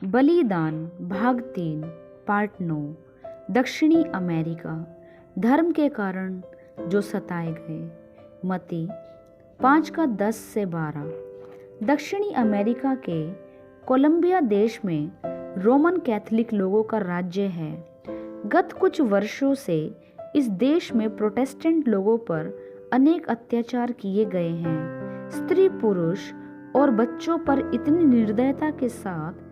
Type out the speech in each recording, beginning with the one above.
बलिदान भाग 3 पार्ट 9। दक्षिणी अमेरिका, धर्म के कारण जो सताए गए। मत्ती 5:10-12। दक्षिणी अमेरिका के कोलंबिया देश में रोमन कैथोलिक लोगों का राज्य है। गत कुछ वर्षों से इस देश में प्रोटेस्टेंट लोगों पर अनेक अत्याचार किए गए हैं। स्त्री, पुरुष और बच्चों पर इतनी निर्दयता के साथ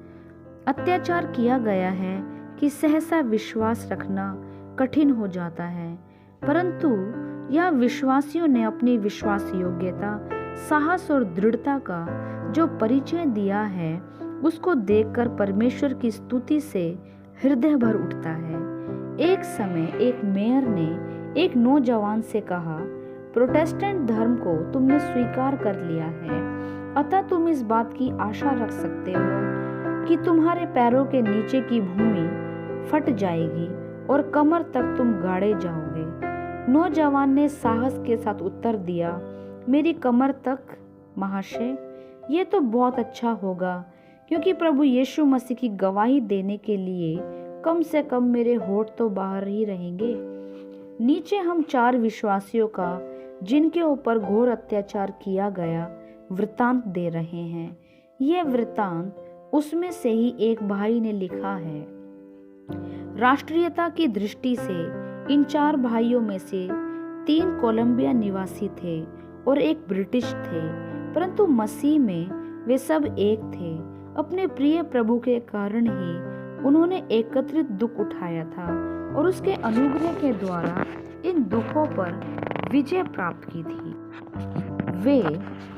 अत्याचार किया गया है कि सहसा विश्वास रखना कठिन हो जाता है। परंतु यह विश्वासियों ने अपनी विश्वास योग्यता, साहस और दृढ़ता का जो परिचय दिया है, उसको देखकर परमेश्वर की स्तुति से हृदय भर उठता है। एक समय एक मेयर ने एक नौजवान से कहा, प्रोटेस्टेंट धर्म को तुमने स्वीकार कर लिया है, अतः तुम इस बात की आशा रख सकते हो कि तुम्हारे पैरों के नीचे की भूमि फट जाएगी और कमर तक तुम गाड़े जाओगे। नौजवान ने साहस के साथ उत्तर दिया, मेरी कमर तक महाशय, ये तो बहुत अच्छा होगा, क्योंकि प्रभु यीशु मसीह की गवाही देने के लिए कम से कम मेरे होठ तो बाहर ही रहेंगे। नीचे हम 4 विश्वासियों का, जिनके ऊपर घोर अत्याचार किया गया, वृतांत दे रहे हैं। यह वृतांत उसमें से ही एक भाई ने लिखा है। राष्ट्रीयता की दृष्टि से इन 4 भाइयों में से 3 कोलंबिया निवासी थे और एक ब्रिटिश थे, परंतु मसीह में वे सब एक थे। अपने प्रिय प्रभु के कारण ही उन्होंने एकत्रित दुख उठाया था और उसके अनुग्रह के द्वारा इन दुखों पर विजय प्राप्त की थी। वे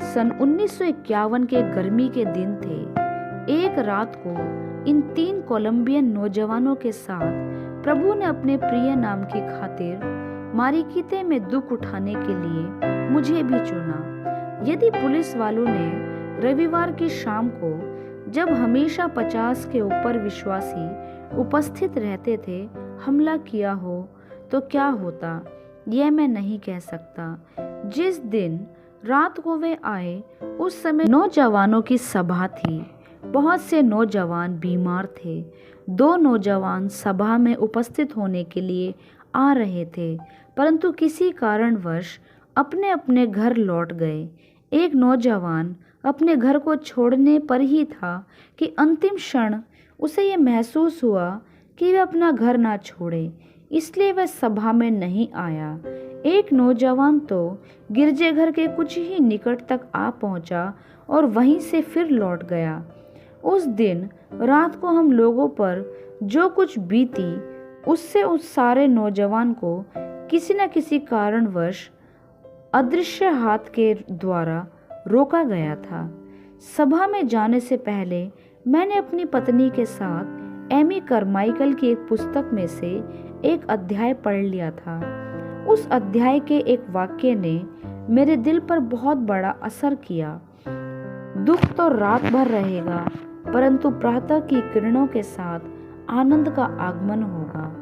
सन 1951 के गर्मी के दिन थे। एक रात को इन 3 कोलंबियन नौजवानों के साथ प्रभु ने अपने प्रिय नाम की खातिर मारिकीते में दुख उठाने के लिए मुझे भी चुना। यदि पुलिस वालों ने रविवार की शाम को, जब हमेशा 50 के ऊपर विश्वासी उपस्थित रहते थे, हमला किया हो तो क्या होता, यह मैं नहीं कह सकता। जिस दिन रात को वे आए, उस समय नौजवानों की सभा थी। बहुत से नौजवान बीमार थे। 2 नौजवान सभा में उपस्थित होने के लिए आ रहे थे, परंतु किसी कारणवश अपने अपने घर लौट गए। एक नौजवान अपने घर को छोड़ने पर ही था कि अंतिम क्षण उसे यह महसूस हुआ कि वह अपना घर ना छोड़े, इसलिए वह सभा में नहीं आया। एक नौजवान तो गिरजेघर के कुछ ही निकट तक आ पहुंचा और वहीं से फिर लौट गया। उस दिन रात को हम लोगों पर जो कुछ बीती, उससे उस सारे नौजवान को किसी न किसी कारणवश अदृश्य हाथ के द्वारा रोका गया था। सभा में जाने से पहले मैंने अपनी पत्नी के साथ एमी करमाइकल की एक पुस्तक में से एक अध्याय पढ़ लिया था। उस अध्याय के एक वाक्य ने मेरे दिल पर बहुत बड़ा असर किया। दुख तो रात भर रहेगा, परंतु प्रातः की किरणों के साथ आनंद का आगमन होगा।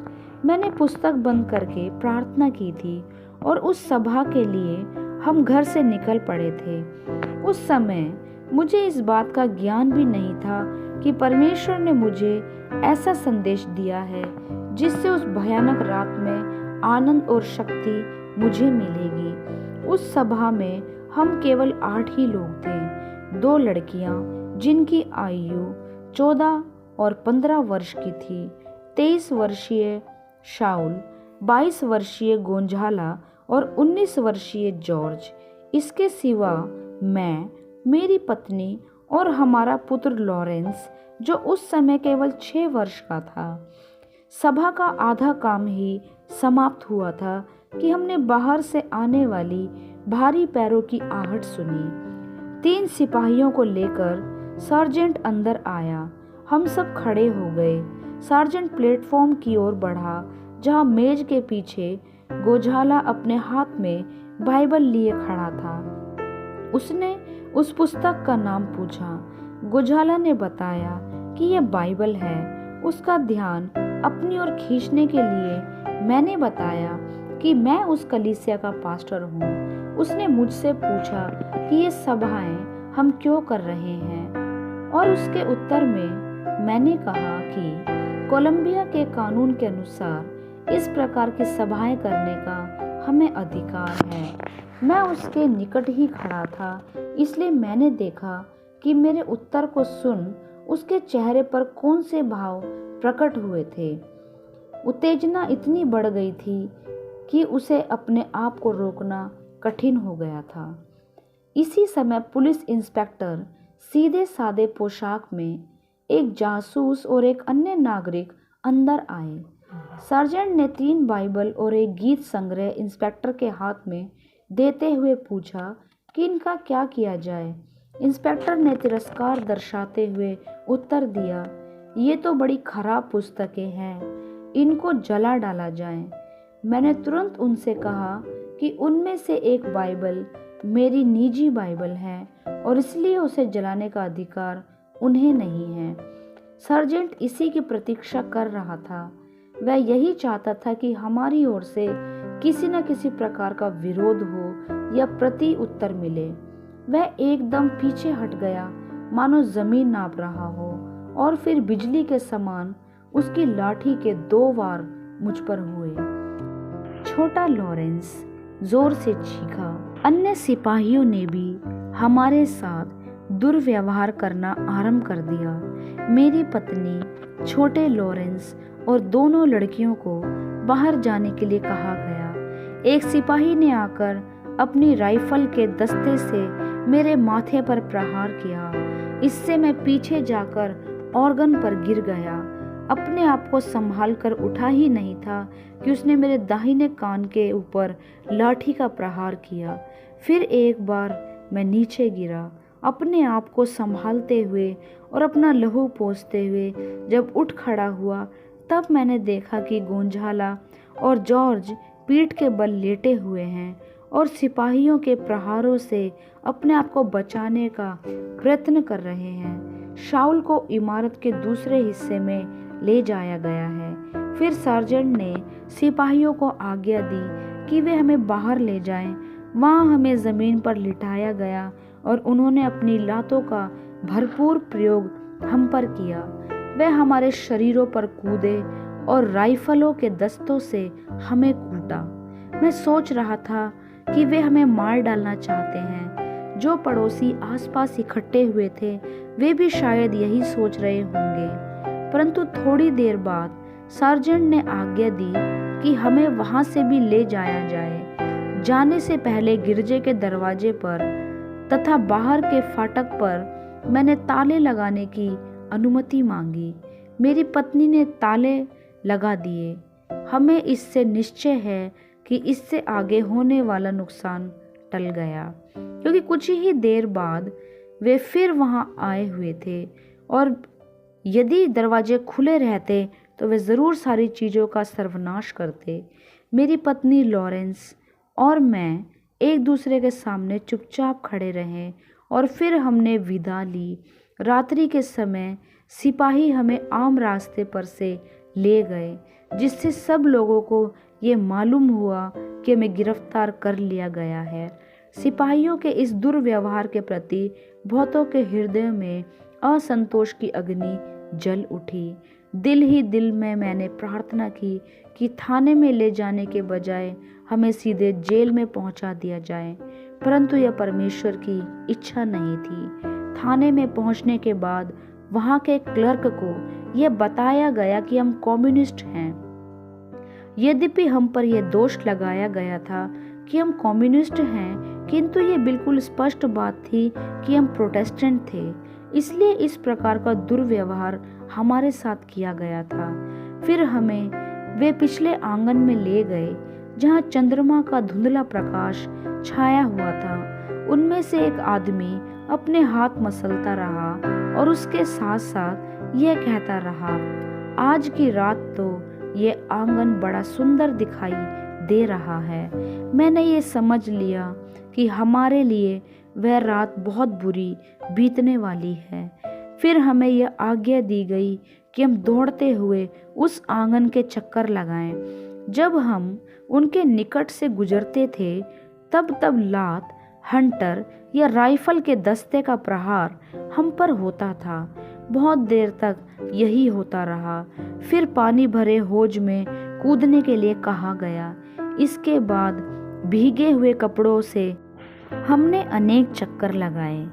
मैंने पुस्तक बंद करके प्रार्थना की थी और उस सभा के लिए हम घर से निकल पड़े थे। उस समय मुझे इस बात का ज्ञान भी नहीं था कि परमेश्वर ने मुझे ऐसा संदेश दिया है जिससे उस भयानक रात में आनंद और शक्ति मुझे मिलेगी। उस सभा में हम केवल 8 ही लोग थे। 2 लड़कियां, जिनकी आयु 14 और 15 वर्ष की थी, 23 वर्षीय शाउल, 22 वर्षीय गोंजाला और 19 वर्षीय जॉर्ज। इसके सिवा मैं, मेरी पत्नी और हमारा पुत्र लॉरेंस, जो उस समय केवल 6 वर्ष का था। सभा का आधा काम ही समाप्त हुआ था कि हमने बाहर से आने वाली भारी पैरों की आहट सुनी। 3 सिपाहियों को लेकर सार्जेंट अंदर आया। हम सब खड़े हो गए। सार्जेंट प्लेटफॉर्म की ओर बढ़ा, जहां मेज के पीछे गोझाला अपने हाथ में बाइबल लिए खड़ा था। उसने उस पुस्तक का नाम पूछा। गोझाला ने बताया कि यह बाइबल है। उसका ध्यान अपनी ओर खींचने के लिए मैंने बताया कि मैं उस कलीसिया का पास्टर हूँ। उसने मुझसे पूछा कि ये सभाएं हम क्यों कर रहे हैं, और उसके उत्तर में मैंने कहा कि कोलंबिया के कानून के अनुसार इस प्रकार की सभाएं करने का हमें अधिकार है। मैं उसके निकट ही खड़ा था, इसलिए मैंने देखा कि मेरे उत्तर को सुन उसके चेहरे पर कौन से भाव प्रकट हुए थे। उत्तेजना इतनी बढ़ गई थी कि उसे अपने आप को रोकना कठिन हो गया था। इसी समय पुलिस इंस्पेक्टर सीधे सादे पोशाक में, एक जासूस और एक अन्य नागरिक अंदर आए। सर्जेंट ने 3 बाइबल और एक गीत संग्रह इंस्पेक्टर के हाथ में देते हुए पूछा कि इनका क्या किया जाए। इंस्पेक्टर ने तिरस्कार दर्शाते हुए उत्तर दिया, ये तो बड़ी खराब पुस्तकें हैं, इनको जला डाला जाए। मैंने तुरंत उनसे कहा कि उनमें से एक बाइबल मेरी निजी बाइबल है और इसलिए उसे जलाने का अधिकार उन्हें नहीं है। सर्जेंट इसी की प्रतीक्षा कर रहा था। वह यही चाहता था कि हमारी ओर से किसी न किसी प्रकार का विरोध हो या प्रति उत्तर मिले। वह एकदम पीछे हट गया, मानो जमीन नाप रहा हो, और फिर बिजली के समान उसकी लाठी के 2 वार मुझ पर हुए। छोटा लॉरेंस जोर से चीखा। अन्य सिपाहियों ने भी हमारे साथ दुर्व्यवहार करना आरंभ कर दिया। मेरी पत्नी, छोटे लॉरेंस और दोनों लड़कियों को बाहर जाने के लिए कहा गया। एक सिपाही ने आकर अपनी राइफल के दस्ते से मेरे माथे पर प्रहार किया। इससे मैं पीछे जाकर ऑर्गन पर गिर गया। अपने आप को संभाल कर उठा ही नहीं था कि उसने मेरे दाहिने कान के ऊपर लाठी का प्रहार किया। फिर एक बार मैं नीचे गिरा। अपने आप को संभालते हुए और अपना लहू पोंछते हुए जब उठ खड़ा हुआ, तब मैंने देखा कि गोंजाला और जॉर्ज पीठ के बल लेटे हुए हैं और सिपाहियों के प्रहारों से अपने आप को बचाने का प्रयत्न कर रहे हैं। शाउल को इमारत के दूसरे हिस्से में ले जाया गया है। फिर सार्जेंट ने सिपाहियों को आज्ञा दी कि वे हमें बाहर ले जाएं। वहां हमें जमीन पर लिटाया गया और उन्होंने अपनी लातों का भरपूर प्रयोग हम पर किया। वे हमारे शरीरों पर कूदे और राइफलों के दस्तों से हमें कूटा। मैं सोच रहा था कि वे हमें मार डालना चाहते हैं। जो पड़ोसी आसपास इकट्ठे हुए थे, वे भी शायद यही सोच रहे होंगे। परंतु थोड़ी देर बाद सार्जेंट ने आज्ञा दी कि हमें वहां से भी ले जाया जाए। जाने से पहले गिरजे के दरवाजे पर तथा बाहर के फाटक पर मैंने ताले लगाने की अनुमति मांगी। मेरी पत्नी ने ताले लगा दिए। हमें इससे निश्चय है कि इससे आगे होने वाला नुकसान टल गया, क्योंकि कुछ ही देर बाद वे फिर वहां आए हुए थे और यदि दरवाजे खुले रहते तो वे ज़रूर सारी चीज़ों का सर्वनाश करते। मेरी पत्नी लॉरेंस और मैं एक दूसरे के सामने चुपचाप खड़े रहे और फिर हमने विदा ली। रात्रि के समय सिपाही हमें आम रास्ते पर से ले गए, जिससे सब लोगों को ये मालूम हुआ कि हमें गिरफ्तार कर लिया गया है। सिपाहियों के इस दुर्व्यवहार के प्रति बहुतों के हृदय में असंतोष की अग्नि जल उठी। दिल ही दिल में मैंने प्रार्थना की कि थाने में ले जाने के बजाय हमें सीधे जेल में पहुंचा दिया जाए, परंतु यह परमेश्वर की इच्छा नहीं थी। थाने में पहुंचने के बाद वहां के क्लर्क को यह बताया गया कि हम कम्युनिस्ट हैं। यद्यपि हम पर यह दोष लगाया गया था कि हम कम्युनिस्ट हैं, किंतु ये बिल्कुल स्पष्ट बात थी कि हम प्रोटेस्टेंट थे। इसलिए इस प्रकार का दुर्व्यवहार हमारे साथ किया गया था। फिर हमें वे पिछले आंगन में ले गए, जहां चंद्रमा का धुंधला प्रकाश छाया हुआ था। उनमें से एक आदमी अपने हाथ मसलता रहा और उसके साथ साथ यह कहता रहा, आज की रात तो ये आंगन बड़ा सुंदर दिखाई दे रहा है। मैंने ये समझ लिया कि हमारे लिए वह रात बहुत बुरी बीतने वाली है। फिर हमें यह आज्ञा दी गई कि हम दौड़ते हुए उस आंगन के चक्कर लगाएं। जब हम उनके निकट से गुजरते थे, तब लात, हंटर या राइफल के दस्ते का प्रहार हम पर होता था। बहुत देर तक यही होता रहा। फिर पानी भरे हौज में कूदने के लिए कहा गया। इसके बाद भीगे हुए कपड़ों से हमने अनेक चक्कर लगाए।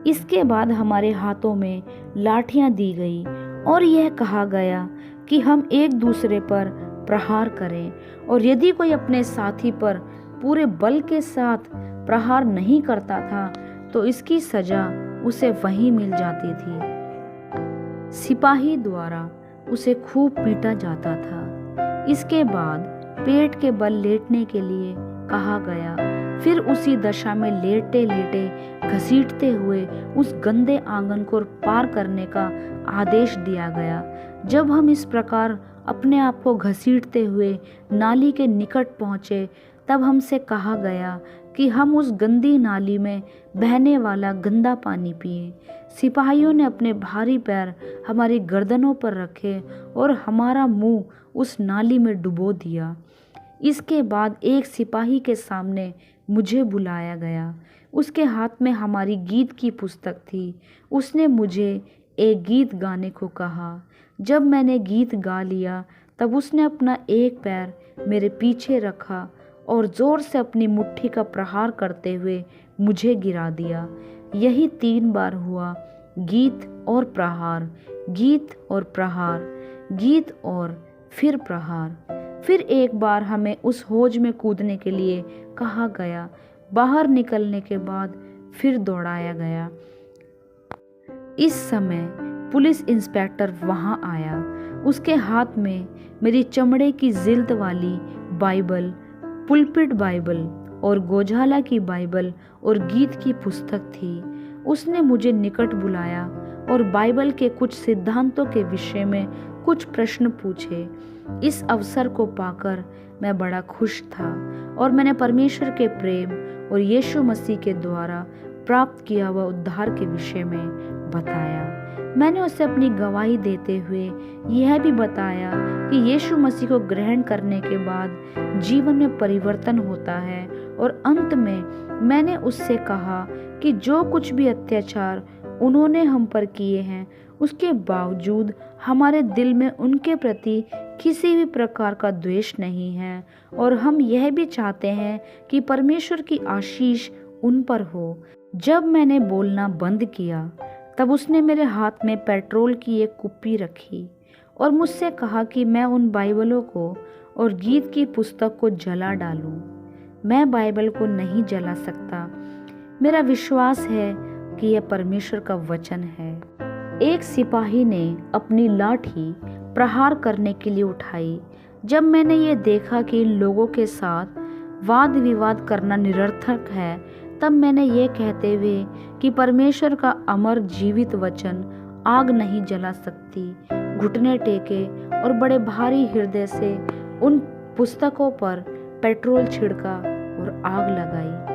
इसके बाद हमारे हाथों में लाठियां दी गई और यह कहा गया कि हम एक दूसरे पर प्रहार करें, और यदि कोई अपने साथी पर पूरे बल के साथ प्रहार नहीं करता था तो इसकी सजा उसे वहीं मिल जाती थी। सिपाही द्वारा उसे खूब पीटा जाता था। इसके बाद पेट के बल लेटने के लिए कहा गया। फिर उसी दशा में लेटे लेटे घसीटते हुए उस गंदे आंगन को पार करने का आदेश दिया गया। जब हम इस प्रकार अपने आप को घसीटते हुए नाली के निकट पहुंचे, तब हमसे कहा गया कि हम उस गंदी नाली में बहने वाला गंदा पानी पिए। सिपाहियों ने अपने भारी पैर हमारी गर्दनों पर रखे और हमारा मुंह उस नाली में डुबो दिया। इसके बाद एक सिपाही के सामने मुझे बुलाया गया। उसके हाथ में हमारी गीत की पुस्तक थी। उसने मुझे एक गीत गाने को कहा। जब मैंने गीत गा लिया तब उसने अपना एक पैर मेरे पीछे रखा और जोर से अपनी मुट्ठी का प्रहार करते हुए मुझे गिरा दिया। यही 3 बार हुआ। गीत और प्रहार, गीत और प्रहार, गीत और फिर प्रहार। फिर एक बार हमें उस हौज में कूदने के लिए कहा गया। बाहर निकलने के बाद फिर दौड़ाया गया। इस समय पुलिस इंस्पेक्टर वहां आया। उसके हाथ में मेरी चमड़े की जिल्द वाली बाइबल, पुलपिट बाइबल और गोझाला की बाइबल और गीत की पुस्तक थी। उसने मुझे निकट बुलाया और बाइबल के कुछ सिद्धांतों के विषय में कुछ प्रश्न पूछे। इस अवसर को पाकर मैं बड़ा खुश था और मैंने परमेश्वर के प्रेम और यीशु मसीह के द्वारा प्राप्त किया हुआ उद्धार के विषय में बताया। मैंने उसे अपनी गवाही देते हुए यह भी बताया कि यीशु मसीह को ग्रहण करने के बाद जीवन में परिवर्तन होता है, और अंत में मैंने उससे कहा कि जो कुछ भी अत्याचार उन्होंने हम पर किए हैं, उसके बावजूद हमारे दिल में उनके प्रति किसी भी प्रकार का द्वेष नहीं है, और हम यह भी चाहते हैं कि परमेश्वर की आशीष उन पर हो। जब मैंने बोलना बंद किया तब उसने मेरे हाथ में पेट्रोल की एक कुप्पी रखी और मुझसे कहा कि मैं उन बाइबलों को और गीत की पुस्तक को जला डालूं। मैं बाइबल को नहीं जला सकता। मेरा विश्वास है कि यह परमेश्वर का वचन है। एक सिपाही ने अपनी लाठी प्रहार करने के लिए उठाई। जब मैंने ये देखा कि इन लोगों के साथ वाद विवाद करना निरर्थक है, तब मैंने ये कहते हुए कि परमेश्वर का अमर जीवित वचन आग नहीं जला सकती, घुटने टेके और बड़े भारी हृदय से उन पुस्तकों पर पेट्रोल छिड़का और आग लगाई।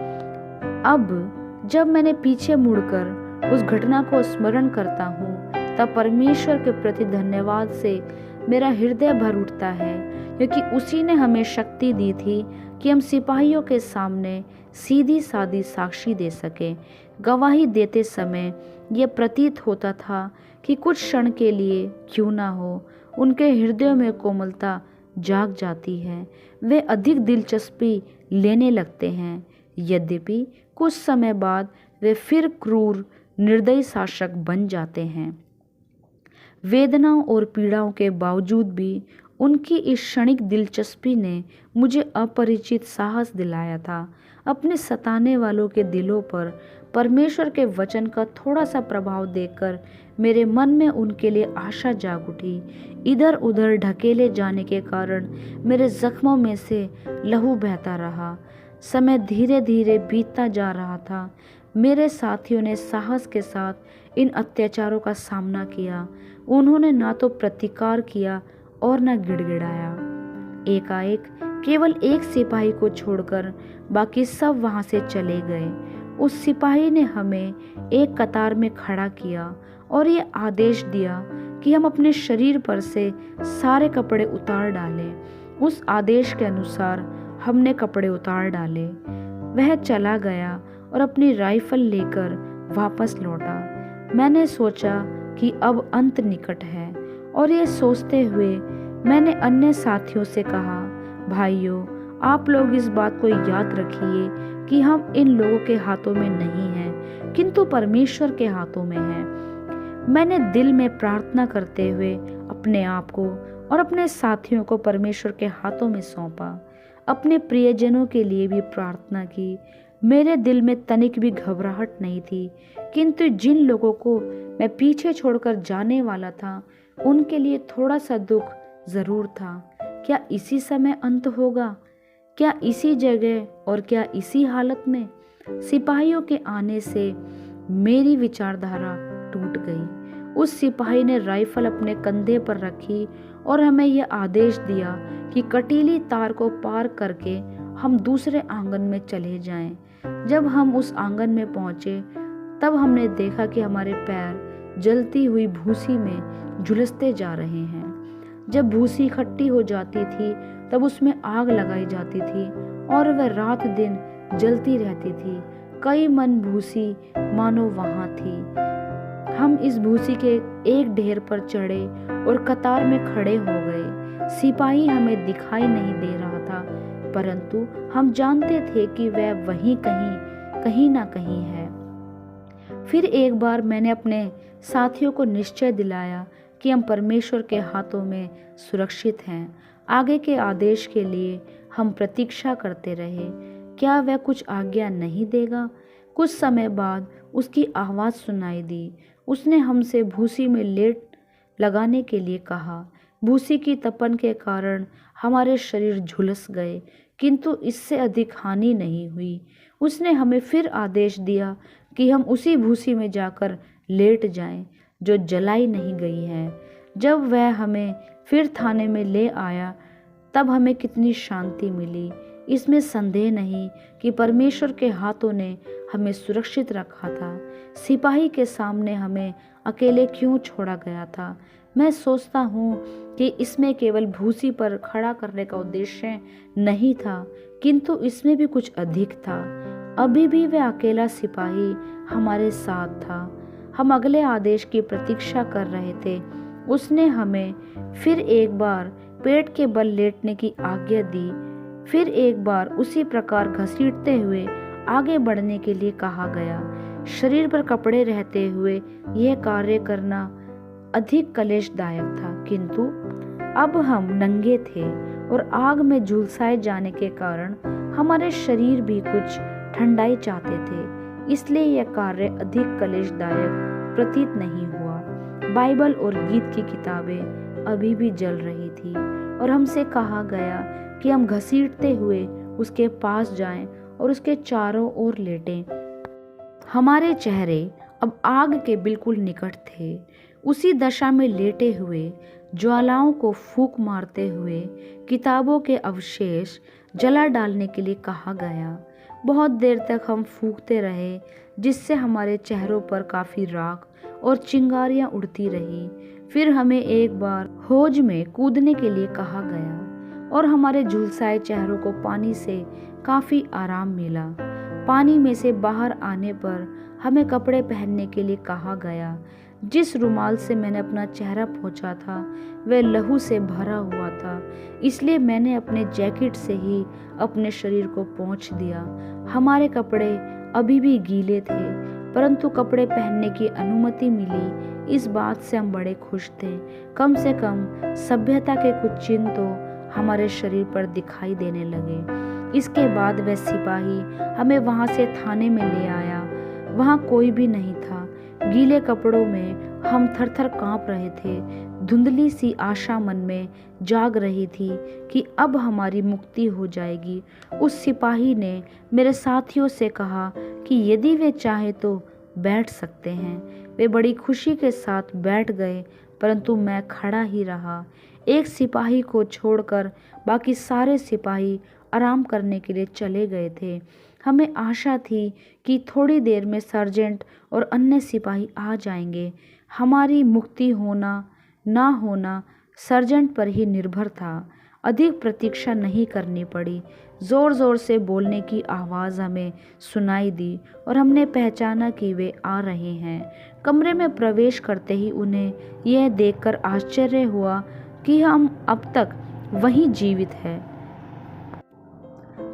अब जब मैंने पीछे मुड़कर उस घटना को स्मरण करता हूँ, तब परमेश्वर के प्रति धन्यवाद से मेरा हृदय भर उठता है, क्योंकि उसी ने हमें शक्ति दी थी कि हम सिपाहियों के सामने सीधी सादी साक्षी दे सकें। गवाही देते समय यह प्रतीत होता था कि कुछ क्षण के लिए क्यों ना हो उनके हृदयों में कोमलता जाग जाती है। वे अधिक दिलचस्पी लेने लगते हैं। यद्यपि कुछ समय बाद वे फिर क्रूर निर्दयी शासक बन जाते हैं। वेदनाओं और पीड़ाओं के बावजूद भी उनकी इस क्षणिक दिलचस्पी ने मुझे अपरिचित साहस दिलाया था। अपने सताने वालों के दिलों पर परमेश्वर के वचन का थोड़ा सा प्रभाव देखकर मेरे मन में उनके लिए आशा जाग उठी। इधर उधर ढकेले जाने के कारण मेरे जख्मों में से लहू बहता रहा। समय धीरे धीरे बीतता जा रहा था। मेरे साथियों ने साहस के साथ इन अत्याचारों का सामना किया। उन्होंने ना तो प्रतिकार किया और न गिड़गिड़ाया। एकाएक केवल एक सिपाही को छोड़कर बाकी सब वहां से चले गए। उस सिपाही ने हमें एक कतार में खड़ा किया और ये आदेश दिया कि हम अपने शरीर पर से सारे कपड़े उतार डालें। उस आदेश के अनुसार हमने कपड़े उतार डाले। वह चला गया और अपनी राइफल लेकर वापस लौटा। मैंने सोचा कि अब अंत निकट है। और ये सोचते हुए मैंने अन्य साथियों से कहा, भाइयों, आप लोग इस बात को याद रखिए कि हम इन लोगों के हाथों में नहीं हैं, किंतु परमेश्वर के हाथों में हैं। मैंने दिल में प्रार्थना करते हुए अपने आप को और अपने साथियों को परमेश्वर के हाथों में सौंपा। अपने प्रियजनों के लिए भी प्रार्थना की। मेरे दिल में तनिक भी घबराहट नहीं थी, किंतु जिन लोगों को मैं पीछे छोड़कर जाने वाला था उनके लिए थोड़ा सा दुख जरूर था। क्या इसी समय अंत होगा? क्या इसी जगह और क्या इसी हालत में? सिपाहियों के आने से मेरी विचारधारा टूट गई। उस सिपाही ने राइफल अपने कंधे पर रखी और हमें यह आदेश दिया कि कटीली तार को पार करके हम दूसरे आंगन में चले जाएं। जब हम उस आंगन में पहुंचे तब हमने देखा कि हमारे पैर जलती हुई भूसी में झुलसते जा रहे हैं। जब भूसी इकट्ठी हो जाती थी तब उसमें आग लगाई जाती थी और वह रात दिन जलती रहती थी। कई मन भूसी मानो वहां थी। हम इस भूसी के एक ढेर पर चढ़े और कतार में खड़े हो गए। सिपाही हमें दिखाई नहीं दे रहा था, परंतु हम जानते थे कि वह वहीं कहीं ना कहीं है। फिर एक बार मैंने अपने साथियों को निश्चय दिलाया कि हम परमेश्वर के हाथों में सुरक्षित हैं। आगे के आदेश के लिए हम प्रतीक्षा करते रहे। क्या वह कुछ आज्ञा नहीं देगा? कुछ समय बाद उसकी आवाज़ सुनाई दी। उसने हमसे भूसी में लेट लगाने के लिए कहा। भूसी की तपन के कारण हमारे शरीर झुलस गए, किंतु इससे अधिक हानि नहीं हुई। उसने हमें फिर आदेश दिया कि हम उसी भूसी में जाकर लेट जाएं, जो जलाई नहीं गई है। जब वह हमें फिर थाने में ले आया तब हमें कितनी शांति मिली। इसमें संदेह नहीं कि परमेश्वर के हाथों ने हमें सुरक्षित रखा था। सिपाही के सामने हमें अकेले क्यों छोड़ा गया था? मैं सोचता हूँ कि इसमें केवल भूसी पर खड़ा करने का उद्देश्य नहीं था, किंतु इसमें भी कुछ अधिक था। अभी भी वह अकेला सिपाही हमारे साथ था। हम अगले आदेश की प्रतीक्षा कर रहे थे। उसने हमें फिर एक बार पेट के बल लेटने की आज्ञा दी। फिर एक बार उसी प्रकार घसीटते हुए आगे बढ़ने के लिए कहा गया। शरीर पर कपड़े रहते हुए यह कार्य करना अधिक कलेशदायक था, किंतु अब हम नंगे थे और आग में झुलसाए जाने के कारण हमारे शरीर भी कुछ ठंडाई चाहते थे। इसलिए यह कार्य अधिक कलेशदायक प्रतीत नहीं हुआ। बाइबल और गीत की किताबें अभी भी जल रही थी और हमसे कहा गया कि हम घसीटते हुए उसके पास जाएं और उसके चारों ओर लेटें। हमारे चेहरे अब आग के बिल्कुल निकट थे। उसी दशा में लेटे हुए, ज्वालाओं को फूंक मारते हुए किताबों के अवशेष जला डालने के लिए कहा गया। बहुत देर तक हम फूंकते रहे, जिससे हमारे चेहरों पर काफ़ी राख और चिंगारियां उड़ती रही। फिर हमें एक बार हौज में कूदने के लिए कहा गया और हमारे झुलसाए चेहरों को पानी से काफ़ी आराम मिला। पानी में से बाहर आने पर हमें कपड़े पहनने के लिए कहा गया। जिस रुमाल से मैंने अपना चेहरा पोंछा था वह लहू से भरा हुआ था, इसलिए मैंने अपने जैकेट से ही अपने शरीर को पोंछ दिया। हमारे कपड़े अभी भी गीले थे, परंतु कपड़े पहनने की अनुमति मिली। इस बात से हम बड़े खुश थे। कम से कम सभ्यता के कुछ चिन्ह तो हमारे शरीर पर दिखाई देने लगे। इसके बाद वह सिपाही हमें वहां से थाने में ले आया। वहां कोई भी नहीं था। गीले कपड़ों में हम थरथर कांप रहे थे। धुंधली सी आशा मन में जाग रही थी कि अब हमारी मुक्ति हो जाएगी। उस सिपाही ने मेरे साथियों से कहा कि यदि वे चाहे तो बैठ सकते हैं। वे बड़ी खुशी के साथ बैठ गए, परंतु मैं खड़ा ही रहा। एक सिपाही को छोड़कर बाकी सारे सिपाही आराम करने के लिए चले गए थे। हमें आशा थी कि थोड़ी देर में सर्जेंट और अन्य सिपाही आ जाएंगे। हमारी मुक्ति होना ना होना सर्जेंट पर ही निर्भर था। अधिक प्रतीक्षा नहीं करनी पड़ी। ज़ोर ज़ोर से बोलने की आवाज़ हमें सुनाई दी और हमने पहचाना कि वे आ रहे हैं। कमरे में प्रवेश करते ही उन्हें यह देखकर आश्चर्य हुआ कि हम अब तक वहीं जीवित हैं।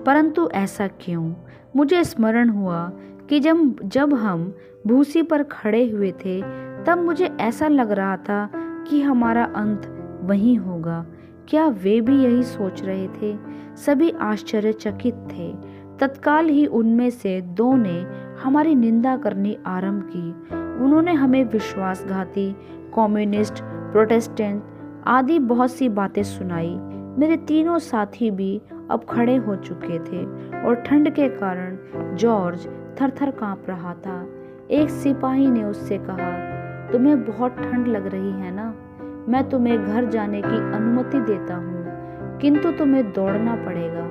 परंतु ऐसा क्यों? मुझे स्मरण हुआ कि जब हम भूसी पर खड़े हुए थे तब मुझे ऐसा लग रहा था कि हमारा अंत वहीं होगा। क्या वे भी यही सोच रहे थे? सभी आश्चर्यचकित थे। तत्काल ही उनमें से दो ने हमारी निंदा करनी आरंभ की। उन्होंने हमें विश्वासघाती, कम्युनिस्ट, प्रोटेस्टेंट आदि बहुत सी बातें सुनाई। मेरे तीनों साथी भी अब खड़े हो चुके थे और ठंड के कारण जॉर्ज थरथर कांप रहा था। एक सिपाही ने उससे कहा, तुम्हें बहुत ठंड लग रही है ना? मैं तुम्हें घर जाने की अनुमति देता हूँ, किंतु तुम्हें दौड़ना पड़ेगा।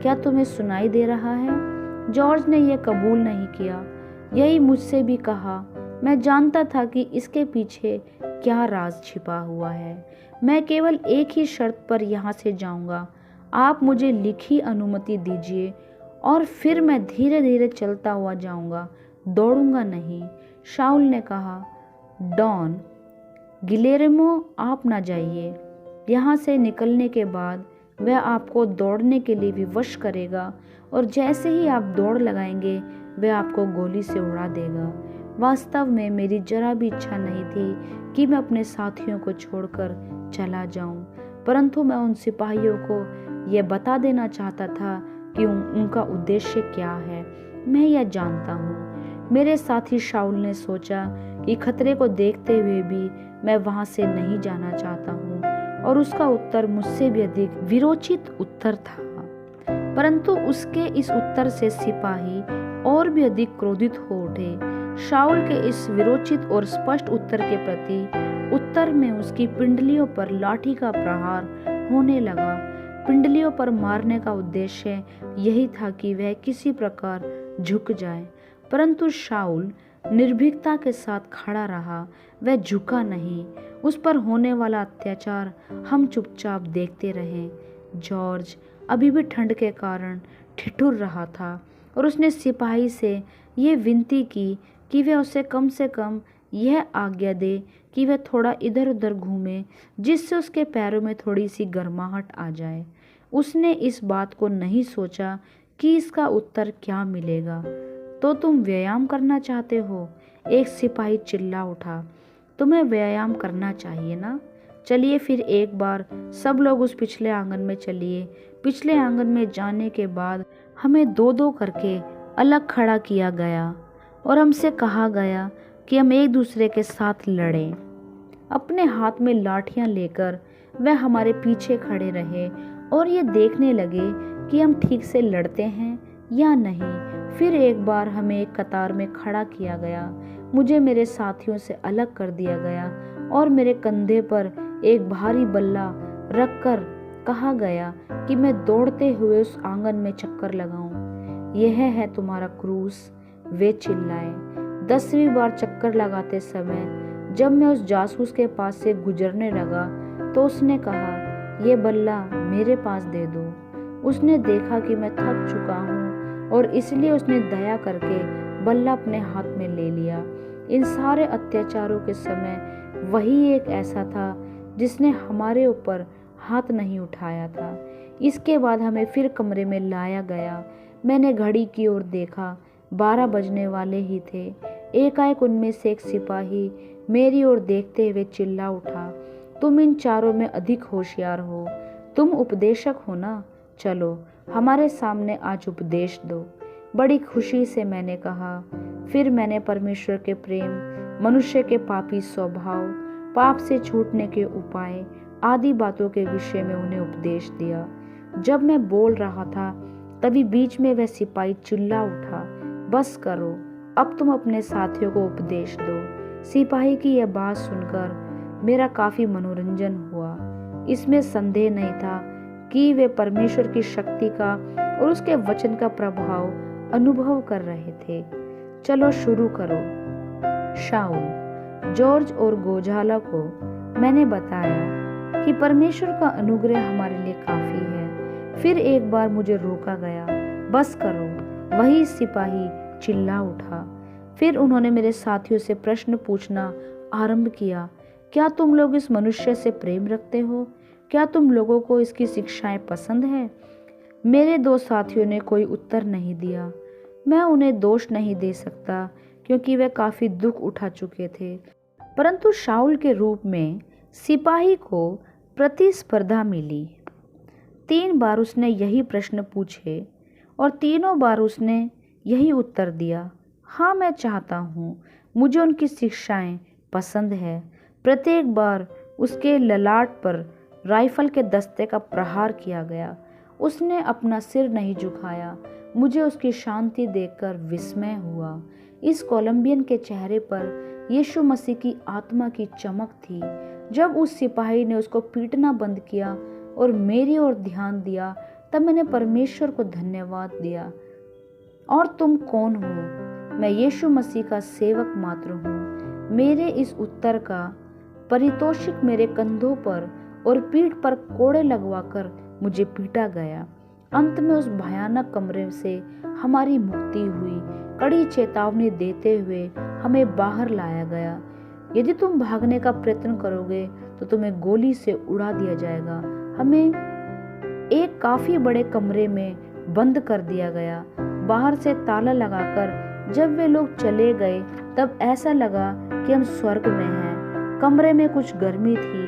क्या तुम्हें सुनाई दे रहा है? जॉर्ज ने यह कबूल नहीं किया। यही मुझसे भी कहा। मैं जानता था कि इसके पीछे क्या राज छिपा हुआ है। मैं केवल एक ही शर्त पर यहाँ से जाऊँगा। आप मुझे लिखी अनुमति दीजिए और फिर मैं धीरे धीरे चलता हुआ जाऊँगा, दौड़ूंगा नहीं। शाऊल ने कहा, डॉन गिलेर्मो, आप ना जाइए। यहाँ से निकलने के बाद वह आपको दौड़ने के लिए विवश करेगा और जैसे ही आप दौड़ लगाएंगे वह आपको गोली से उड़ा देगा। वास्तव में मेरी जरा भी इच्छा नहीं थी कि मैं अपने साथियों को छोड़कर चला जाऊं, परंतु मैं उन सिपाहियों को यह बता देना चाहता था कि उनका उद्देश्य क्या है। मैं यह जानता हूँ। मेरे साथी शाऊल ने सोचा कि खतरे को देखते हुए भी मैं वहां से नहीं जाना चाहता हूँ, और उसका उत्तर मुझसे भी अधिक विरोचित उत्तर था। परंतु उसके इस उत्तर से सिपाही और भी अधिक क्रोधित हो उठे। शाऊल के इस विरोचित और स्पष्ट उत्तर के प्रति उत्तर में उसकी पिंडलियों पर लाठी का प्रहार होने लगा। पिंडलियों पर मारने का उद्देश्य यही था कि वह किसी प्रकार झुक जाए, परंतु शाऊल निर्भीकता के साथ खड़ा रहा। वह झुका नहीं। उस पर होने वाला अत्याचार हम चुपचाप देखते रहे। जॉर्ज अभी भी ठंड के कारण ठिठुर रहा था और उसने सिपाही से ये विनती की कि वह उसे कम से कम यह आज्ञा दे कि वह थोड़ा इधर उधर घूमे, जिससे उसके पैरों में थोड़ी सी गर्माहट आ जाए। उसने इस बात को नहीं सोचा कि इसका उत्तर क्या मिलेगा। तो तुम व्यायाम करना चाहते हो? एक सिपाही चिल्ला उठा। तुम्हें व्यायाम करना चाहिए ना? चलिए फिर एक बार सब लोग उस पिछले आंगन में चलिए। पिछले आंगन में जाने के बाद हमें दो दो करके अलग खड़ा किया गया और हमसे कहा गया कि हम एक दूसरे के साथ लड़ें। अपने हाथ में लाठियां लेकर वह हमारे पीछे खड़े रहे और ये देखने लगे कि हम ठीक से लड़ते हैं या नहीं। फिर एक बार हमें एक कतार में खड़ा किया गया। मुझे मेरे साथियों से अलग कर दिया गया और मेरे कंधे पर एक भारी बल्ला रखकर कहा गया कि मैं दौड़ते हुए उस आंगन में चक्कर लगाऊं। यह है तुम्हारा क्रूस, वे चिल्लाए। 10वीं बार चक्कर लगाते समय जब मैं उस जासूस के पास से गुजरने लगा तो उसने कहा, यह बल्ला मेरे पास दे दो। उसने देखा कि मैं थक चुका हूँ और इसलिए उसने दया करके बल्ला अपने हाथ में ले लिया। इन सारे अत्याचारों के समय वही एक ऐसा था जिसने हमारे ऊपर हाथ नहीं उठाया था। इसके बाद हमें फिर कमरे में लाया गया। मैंने घड़ी की ओर देखा, 12 बजने वाले ही थे। एकाएक उनमें से एक सिपाही मेरी ओर देखते हुए चिल्ला उठा, तुम इन चारों में अधिक होशियार हो, तुम उपदेशक हो ना? चलो हमारे सामने आज उपदेश दो। बड़ी खुशी से मैंने कहा। फिर मैंने परमेश्वर के प्रेम, मनुष्य के पापी स्वभाव, पाप से छूटने के उपाय आदि बातों के विषय में उन्हें उपदेश दिया। जब मैं बोल रहा था तभी बीच में वह सिपाही चिल्ला उठा, बस करो, अब तुम अपने साथियों को उपदेश दो। सिपाही की यह बात सुनकर मेरा काफी मनोरंजन हुआ। इसमें संदेह नहीं था कि वे परमेश्वर की शक्ति का और उसके वचन का प्रभाव अनुभव कर रहे थे। चलो शुरू करो। शाऊल, जॉर्ज और गोजाला को मैंने बताया कि परमेश्वर का अनुग्रह हमारे लिए काफी है। फिर एक बार मुझे रोका गया, बस करो। वही सिपाही चिल्ला उठा। फिर उन्होंने मेरे साथियों से प्रश्न पूछना आरंभ किया, क्या तुम लोग इस मनुष्य से प्रेम रखते हो? क्या तुम लोगों को इसकी शिक्षाएं पसंद है? मेरे दो साथियों ने कोई उत्तर नहीं दिया। मैं उन्हें दोष नहीं दे सकता क्योंकि वे काफी दुख उठा चुके थे, परंतु शाऊल के रूप में सिपाही को प्रतिस्पर्धा मिली। 3 बार उसने यही प्रश्न पूछे और तीनों बार उसने यही उत्तर दिया, हाँ मैं चाहता हूँ, मुझे उनकी शिक्षाएं पसंद है। प्रत्येक बार उसके ललाट पर राइफल के दस्ते का प्रहार किया गया। उसने अपना सिर नहीं झुकाया। मुझे उसकी शांति देखकर विस्मय हुआ। इस कोलंबियन के चेहरे पर यीशु मसीह की आत्मा की चमक थी। जब उस सिपाही ने उसको पीटना बंद किया और मेरी ओर ध्यान दिया, तब मैंने परमेश्वर को धन्यवाद दिया। और तुम कौन हो? मैं यीशु मसीह का सेवक मात्र हूँ। मेरे इस उत्तर का पारितोषिक मेरे कंधों पर और पीठ पर कोड़े लगवाकर मुझे पीटा गया। अंत में उस भयानक कमरे से हमारी मुक्ति हुई। कड़ी चेतावनी देते हुए हमें बाहर लाया गया। यदि तुम भागने का प्रयत्न करोगे तो तुम्हें गोली से उड़ा दिया जाएगा। हमें एक काफी बड़े कमरे में बंद कर दिया गया। बाहर से ताला लगाकर जब वे लोग चले गए तब ऐसा लगा कि हम स्वर्ग में हैं। कमरे में कुछ गर्मी थी,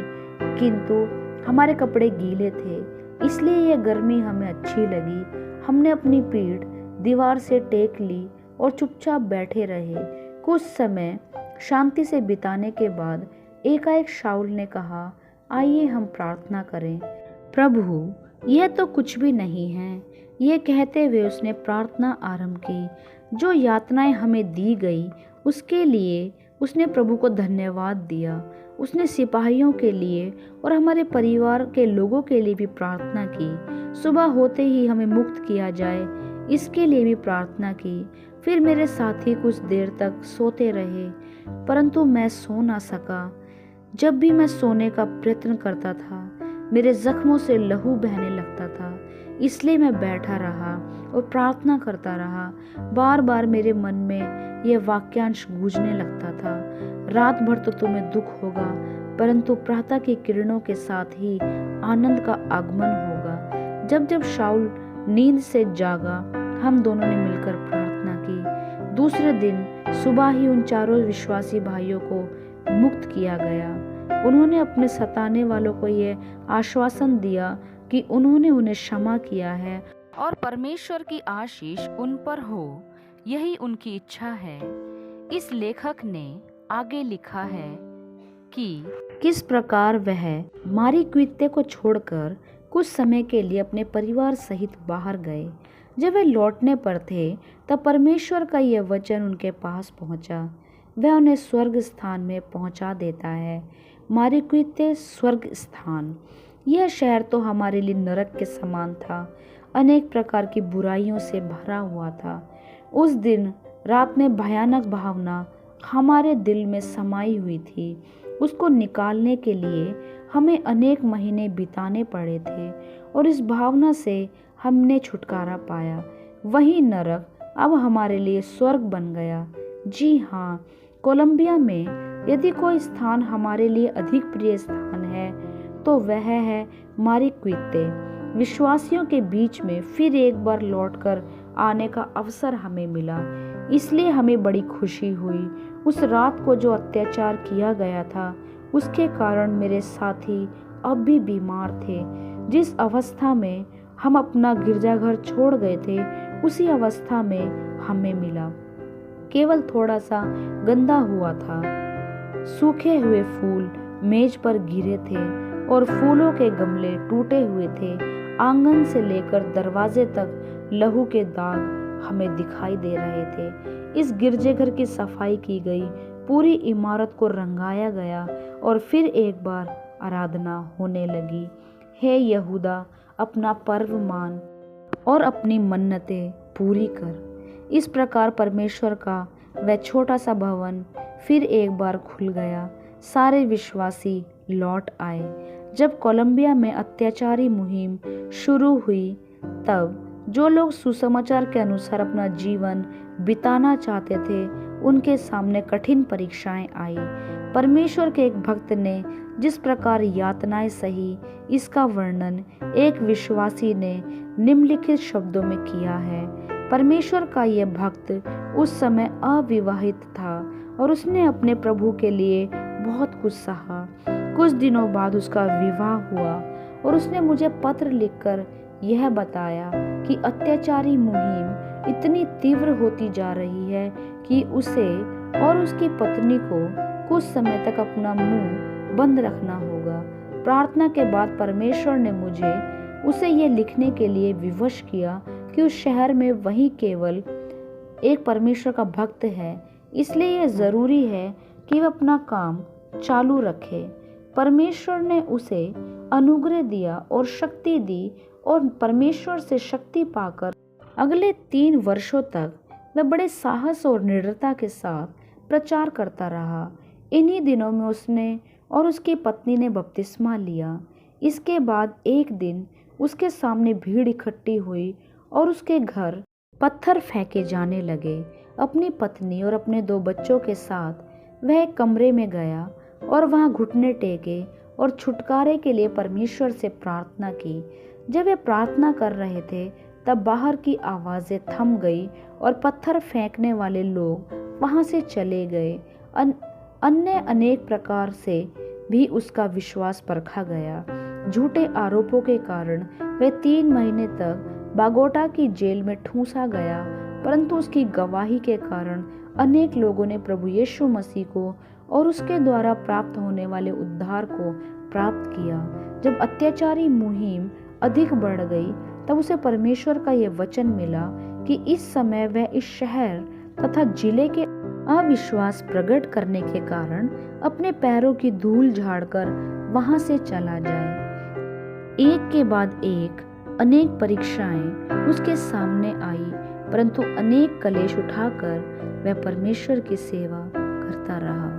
किंतु हमारे कपड़े गीले थे, इसलिए यह गर्मी हमें अच्छी लगी। हमने अपनी पीठ दीवार से टेक ली और चुपचाप बैठे रहे। कुछ समय शांति से बिताने के बाद एकाएक शाऊल ने कहा, आइए हम प्रार्थना करें। प्रभु, यह तो कुछ भी नहीं है। यह कहते हुए उसने प्रार्थना आरंभ की। जो यातनाएं हमें दी गई उसके लिए उसने प्रभु को धन्यवाद दिया। उसने सिपाहियों के लिए और हमारे परिवार के लोगों के लिए भी प्रार्थना की। सुबह होते ही हमें मुक्त किया जाए, इसके लिए भी प्रार्थना की। फिर मेरे साथी कुछ देर तक सोते रहे, परंतु मैं सो ना सका। जब भी मैं सोने का प्रयत्न करता था, मेरे जख्मों से लहू बहने लगता था। इसलिए मैं बैठा रहा और प्रार्थना करता रहा। बार बार मेरे मन में यह वाक्यांश गूंजने लगता था, रात भर तो तुम्हें दुख होगा, परंतु प्रातः की किरणों के साथ ही आनंद का आगमन होगा। जब जब शाऊल नींद से जागा, हम दोनों ने मिलकर प्रार्थना की। दूसरे दिन सुबह ही उन चारों विश्वासी भाइयों को मुक्त किया गया। उन्होंने अपने सताने वालों को यह आश्वासन दिया कि उन्होंने उन्हें क्षमा किया है और परमेश्वर की आशीष उन पर हो, यही उनकी इच्छा है। इस लेखक ने आगे लिखा है कि किस प्रकार वह मारी क्वित्ते को छोड़कर कुछ समय के लिए अपने परिवार सहित बाहर गए। जब वे लौटने पर थे तब परमेश्वर का यह वचन उनके पास पहुंचा। वह उन्हें स्वर्ग स्थान में पहुंचा देता है। मारी क्वित्ते स्वर्ग स्थान। यह शहर तो हमारे लिए नरक के समान था, अनेक प्रकार की बुराइयों से भरा हुआ था। उस दिन रात में भयानक भावना हमारे दिल में समाई हुई थी। उसको निकालने के लिए हमें अनेक महीने बिताने पड़े थे और इस भावना से हमने छुटकारा पाया। वही नरक अब हमारे लिए स्वर्ग बन गया। जी हाँ, कोलंबिया में यदि कोई स्थान हमारे लिए अधिक प्रिय स्थान है तो वह है मारी क्वित्ते। विश्वासियों के बीच में फिर एक बार लौटकर आने का अवसर हमें मिला, इसलिए हमें बड़ी खुशी हुई। उस रात को जो अत्याचार किया गया था उसके कारण मेरे साथी अब भी बीमार थे। जिस अवस्था में हम अपना गिरजाघर छोड़ गए थे उसी अवस्था में हमें मिला। केवल थोड़ा सा गंदा हुआ था। सूखे हुए फूल मेज पर गिरे थे और फूलों के गमले टूटे हुए थे। आंगन से लेकर दरवाजे तक लहू के दाग हमें दिखाई दे रहे थे। इस गिरजेघर की सफाई की गई, पूरी इमारत को रंगाया गया और फिर एक बार आराधना होने लगी। हे यहूदा, अपना पर्व मान और अपनी मन्नतें पूरी कर। इस प्रकार परमेश्वर का वह छोटा सा भवन फिर एक बार खुल गया। सारे विश्वासी लौट आए। जब कोलंबिया में अत्याचारी मुहिम शुरू हुई तब जो लोग सुसमाचार के अनुसार अपना जीवन बिताना चाहते थे उनके सामने कठिन परीक्षाएं आई। परमेश्वर के एक भक्त ने जिस प्रकार यातनाएं सही, इसका वर्णन एक विश्वासी ने निम्नलिखित शब्दों में किया है। परमेश्वर का यह भक्त उस समय अविवाहित था और उसने अपने प्रभु के लिए बहुत कुछ सहा। कुछ दिनों बाद उसका विवाह हुआ और उसने मुझे पत्र लिखकर यह बताया कि अत्याचारी मुहिम इतनी तीव्र होती जा रही है कि उसे और उसकी पत्नी को कुछ समय तक अपना मुंह बंद रखना होगा। प्रार्थना के बाद परमेश्वर ने मुझे उसे यह लिखने के लिए विवश किया कि उस शहर में वही केवल एक परमेश्वर का भक्त है, इसलिए यह जरूरी है कि वह अपना काम चालू रखे। परमेश्वर ने उसे अनुग्रह दिया और शक्ति दी और परमेश्वर से शक्ति पाकर अगले 3 वर्षों तक वह बड़े साहस और निडरता के साथ प्रचार करता रहा। इन्हीं दिनों में उसने और उसकी पत्नी ने बपतिस्मा लिया। इसके बाद एक दिन उसके सामने भीड़ इकट्ठी हुई और उसके घर पत्थर फेंके जाने लगे। अपनी पत्नी और अपने 2 बच्चों के साथ वह एक कमरे में गया और वहां घुटने टेके और छुटकारे के लिए परमेश्वर से प्रार्थना की। जब वे प्रार्थना कर रहे थे तब बाहर की आवाज़ें थम गई और पत्थर फेंकने वाले लोग वहां से चले गए। अन्य अनेक प्रकार से भी उसका विश्वास परखा गया। झूठे आरोपों के कारण वह 3 महीने तक बागोटा की जेल में ठूंसा गया, परंतु उसकी गवाही के कारण अनेक लोगों ने प्रभु यीशु मसीह को और उसके द्वारा प्राप्त होने वाले उद्धार को प्राप्त किया। जब अत्याचारी मुहिम अधिक बढ़ गई तब उसे परमेश्वर का यह वचन मिला कि इस समय वह इस शहर तथा जिले के अविश्वास प्रकट करने के कारण अपने पैरों की धूल झाड़कर वहां से चला जाए। एक के बाद एक अनेक परीक्षाएं उसके सामने आई, परंतु अनेक कलेश उठाकर वह परमेश्वर की सेवा करता रहा।